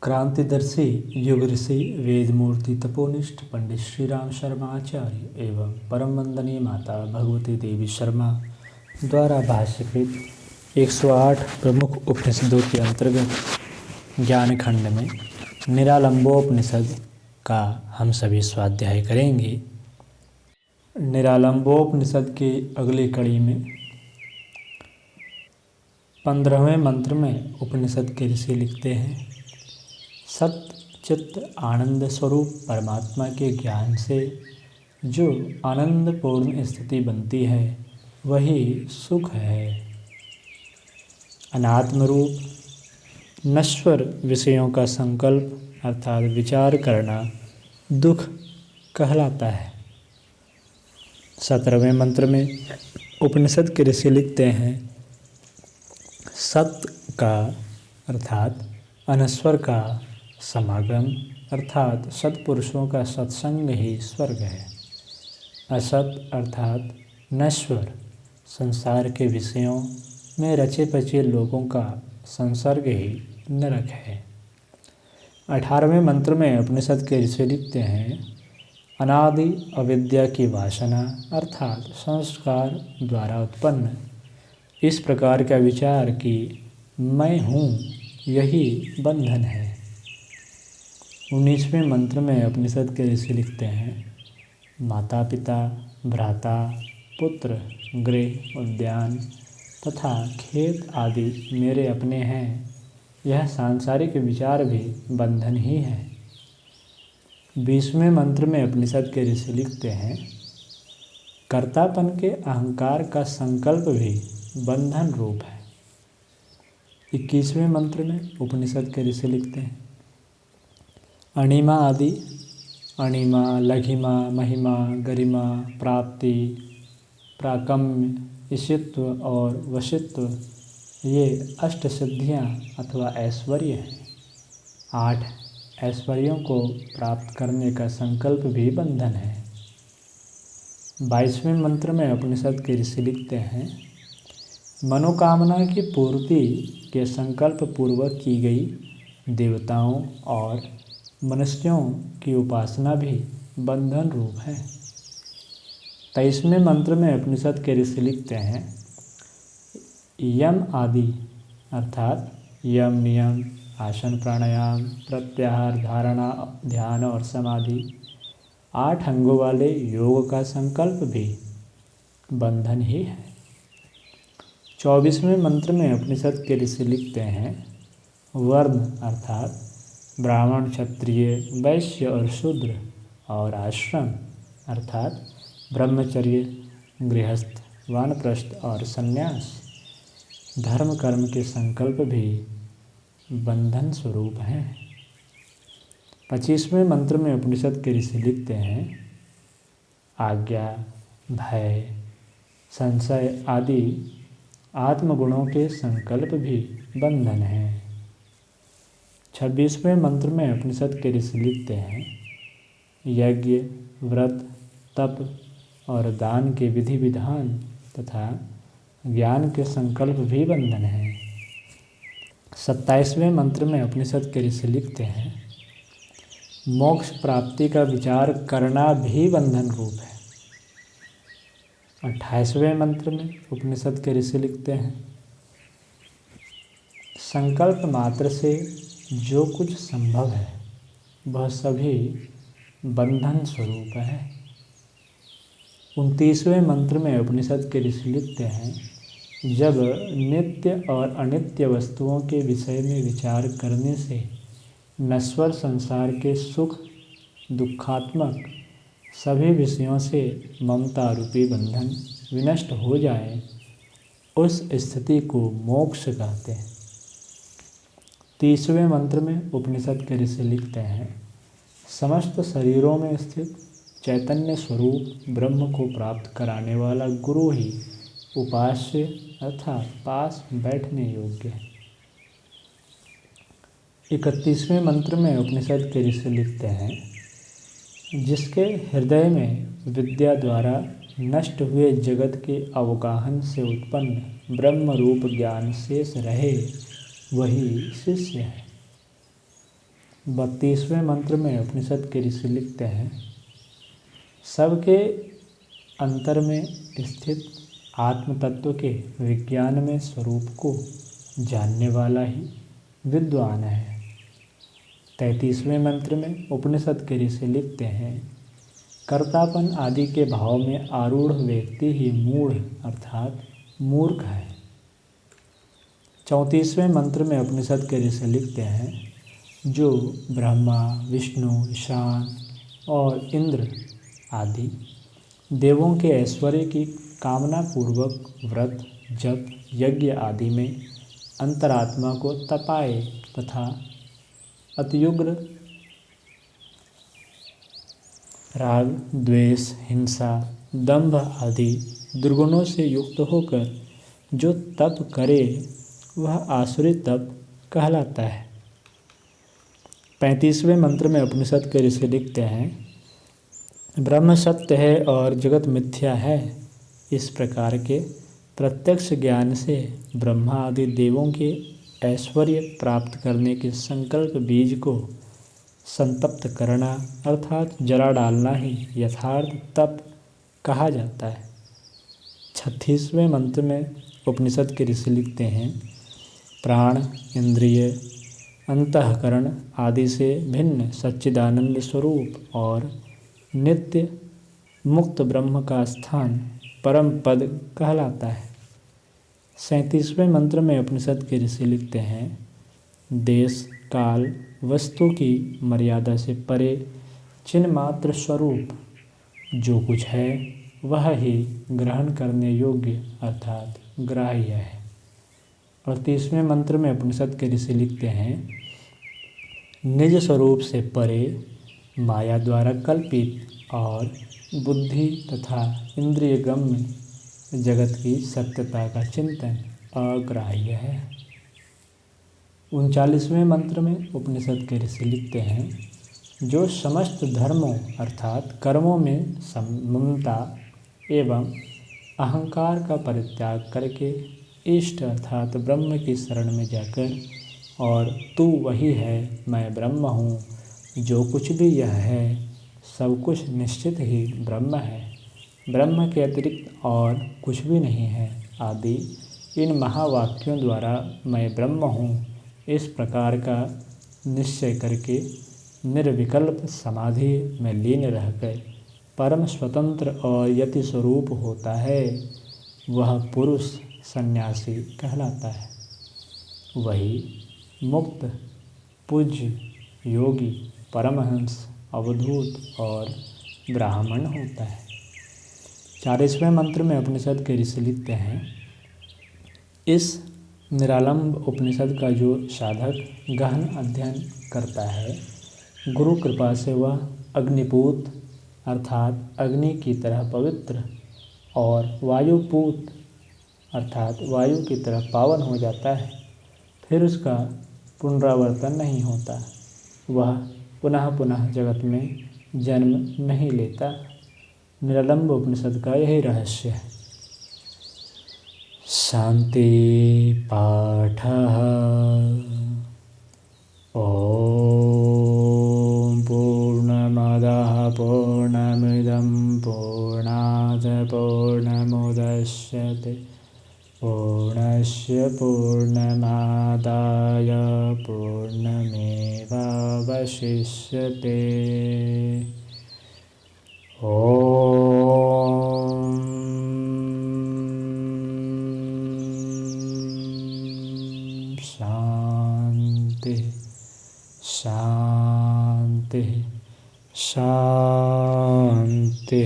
क्रांतिदर्शी युग ऋषि वेदमूर्ति तपोनिष्ठ पंडित श्री राम शर्मा आचार्य एवं परम वंदनीय माता भगवती देवी शर्मा द्वारा भाष्यकृत 108 प्रमुख उपनिषदों के अंतर्गत ज्ञान खंड में निरालंबोपनिषद का हम सभी स्वाध्याय करेंगे। निरालंबोपनिषद के अगली कड़ी में 15वें मंत्र में उपनिषद के ऋषि लिखते हैं, सत चित्त आनंद स्वरूप परमात्मा के ज्ञान से जो आनंदपूर्ण स्थिति बनती है वही सुख है। अनात्म रूप नश्वर विषयों का संकल्प अर्थात विचार करना दुख कहलाता है। 17वें मंत्र में उपनिषद के ऋषि लिखते हैं, सत का अर्थात अनश्वर का समागम अर्थात सत्पुरुषों का सत्संग ही स्वर्ग है। असत अर्थात नश्वर संसार के विषयों में रचे पचे लोगों का संसर्ग ही नरक है। 18वें मंत्र में उपनिषद के ऋषि लिखते हैं, अनादि अविद्या की वासना अर्थात संस्कार द्वारा उत्पन्न इस प्रकार का विचार कि मैं हूँ यही बंधन है। 19वें मंत्र में उपनिषद के ऋषि लिखते हैं, माता पिता भ्राता पुत्र गृह उद्यान तथा खेत आदि मेरे अपने हैं, यह सांसारिक विचार भी बंधन ही है। 20वें मंत्र में उपनिषद के ऋषि लिखते हैं, कर्तापन के अहंकार का संकल्प भी बंधन रूप है। 21वें मंत्र में उपनिषद के ऋषि लिखते हैं, अणिमा आदि अणिमा लघिमा महिमा गरिमा प्राप्ति प्राकम्य ईशित्व और वशित्व ये अष्ट सिद्धियाँ अथवा ऐश्वर्य हैं। 8 ऐश्वर्यों को प्राप्त करने का संकल्प भी बंधन है। 22वें मंत्र में उपनिषद के ऋषि लिखते हैं, मनोकामना की पूर्ति के संकल्प पूर्वक की गई देवताओं और मनुष्यों की उपासना भी बंधन रूप है। 23वें मंत्र में उपनिषद के ऋषि लिखते हैं, यम आदि अर्थात यम नियम आसन प्राणायाम प्रत्याहार धारणा ध्यान और समाधि 8 अंगों वाले योग का संकल्प भी बंधन ही है। 24वें मंत्र में उपनिषद के ऋषि लिखते हैं, वर्ण अर्थात ब्राह्मण क्षत्रिय वैश्य और शूद्र और आश्रम अर्थात ब्रह्मचर्य गृहस्थ वानप्रस्थ और संन्यास धर्म कर्म के संकल्प भी बंधन स्वरूप हैं। 25वें मंत्र में उपनिषद के ऋषि लिखते हैं, आज्ञा भय संशय आदि आत्मगुणों के संकल्प भी बंधन हैं। 26वें मंत्र में उपनिषद के ऋषि लिखते हैं, यज्ञ व्रत तप और दान के विधि विधान तथा ज्ञान के संकल्प भी बंधन है। 27वें मंत्र में उपनिषद के ऋषि लिखते हैं, मोक्ष प्राप्ति का विचार करना भी बंधन रूप है। 28वें मंत्र में उपनिषद के ऋषि लिखते हैं, संकल्प मात्र से जो कुछ संभव है वह सभी बंधन स्वरूप है। 29वें मंत्र में उपनिषद के ऋषि लिखते हैं, जब नित्य और अनित्य वस्तुओं के विषय में विचार करने से नश्वर संसार के सुख दुखात्मक सभी विषयों से ममता रूपी बंधन विनष्ट हो जाए, उस स्थिति को मोक्ष कहते हैं। 30वें मंत्र में उपनिषद के ऋषि लिखते हैं, समस्त शरीरों में स्थित चैतन्य स्वरूप ब्रह्म को प्राप्त कराने वाला गुरु ही उपास्य अर्थात पास बैठने योग्य है। 31वें मंत्र में उपनिषद के ऋषि लिखते हैं, जिसके हृदय में विद्या द्वारा नष्ट हुए जगत के अवगाहन से उत्पन्न ब्रह्म रूप ज्ञान शेष रहे वही शिष्य है। 32वें मंत्र में उपनिषद के ऋषि लिखते हैं, सबके अंतर में स्थित आत्म तत्व के विज्ञान में स्वरूप को जानने वाला ही विद्वान है। 33वें मंत्र में उपनिषद के ऋषि लिखते हैं, कर्तापन आदि के भाव में आरूढ़ व्यक्ति ही मूढ़ अर्थात मूर्ख है। 34वें मंत्र में उपनिषद के ऋषि लिखते हैं, जो ब्रह्मा, विष्णु, ईशान और इंद्र आदि देवों के ऐश्वर्य की कामना पूर्वक व्रत, जप, यज्ञ आदि में अंतरात्मा को तपाए तथा अत्युग्र राग, द्वेष, हिंसा, दंभ आदि दुर्गुणों से युक्त होकर जो तप करे वह आसुरी तप कहलाता है। 35वें मंत्र में उपनिषद के ऋषि लिखते हैं, ब्रह्म सत्य है और जगत मिथ्या है। इस प्रकार के प्रत्यक्ष ज्ञान से ब्रह्मा आदि देवों के ऐश्वर्य प्राप्त करने के संकल्प बीज को संतप्त करना अर्थात जला डालना ही यथार्थ तप कहा जाता है। 36वें मंत्र में उपनिषद के ऋषि लिखते हैं, प्राण, इंद्रिय, अंतःकरण आदि से भिन्न सच्चिदानंद स्वरूप और नित्य मुक्त ब्रह्म का स्थान परम पद कहलाता है। 37वें मंत्र में उपनिषद के ऋषि लिखते हैं, देश, काल, वस्तु की मर्यादा से परे चिन्ह मात्र स्वरूप जो कुछ है वह ही ग्रहण करने योग्य अर्थात ग्राह्य है। 38वें मंत्र में उपनिषद के ऋषि लिखते हैं, निज स्वरूप से परे माया द्वारा कल्पित और बुद्धि तथा इंद्रियगम्य जगत की सत्यता का चिंतन अग्राह्य है। 39वें मंत्र में उपनिषद के ऋषि लिखते हैं, जो समस्त धर्मों अर्थात कर्मों में ममता एवं अहंकार का परित्याग करके इष्ट अर्थात ब्रह्म की शरण में जाकर और तू वही है, मैं ब्रह्म हूँ, जो कुछ भी यह है सब कुछ निश्चित ही ब्रह्म है, ब्रह्म के अतिरिक्त और कुछ भी नहीं है आदि इन महावाक्यों द्वारा मैं ब्रह्म हूँ इस प्रकार का निश्चय करके निर्विकल्प समाधि में लीन रहकर परम स्वतंत्र और यति स्वरूप होता है, वह पुरुष सन्यासी कहलाता है। वही मुक्त, पूज्य, योगी, परमहंस, अवधूत और ब्राह्मण होता है। 40वें मंत्र में उपनिषद के ऋषि लिखते हैं, इस निरालंब उपनिषद का जो साधक गहन अध्ययन करता है, गुरु कृपा से वह अग्निपूत अर्थात अग्नि की तरह पवित्र और वायुपूत अर्थात वायु की तरह पावन हो जाता है। फिर उसका पुनरावर्तन नहीं होता, वह पुनः पुनः जगत में जन्म नहीं लेता। निरालंब उपनिषद का यही रहस्य है। शांति पाठः। ओम पूर्णमदः पूर्णमिदं पूर्णात् पूर्णमुदच्यते पूर्णस्य पूर्णमादाय पूर्णमेवावशिष्यते। ओम शांति शांति शांति।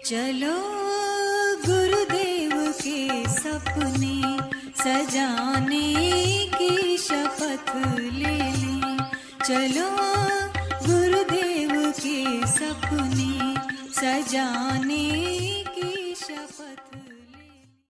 चलो गुरुदेव के सपने सजाने की शपथ ले लें। चलो गुरुदेव के सपने सजाने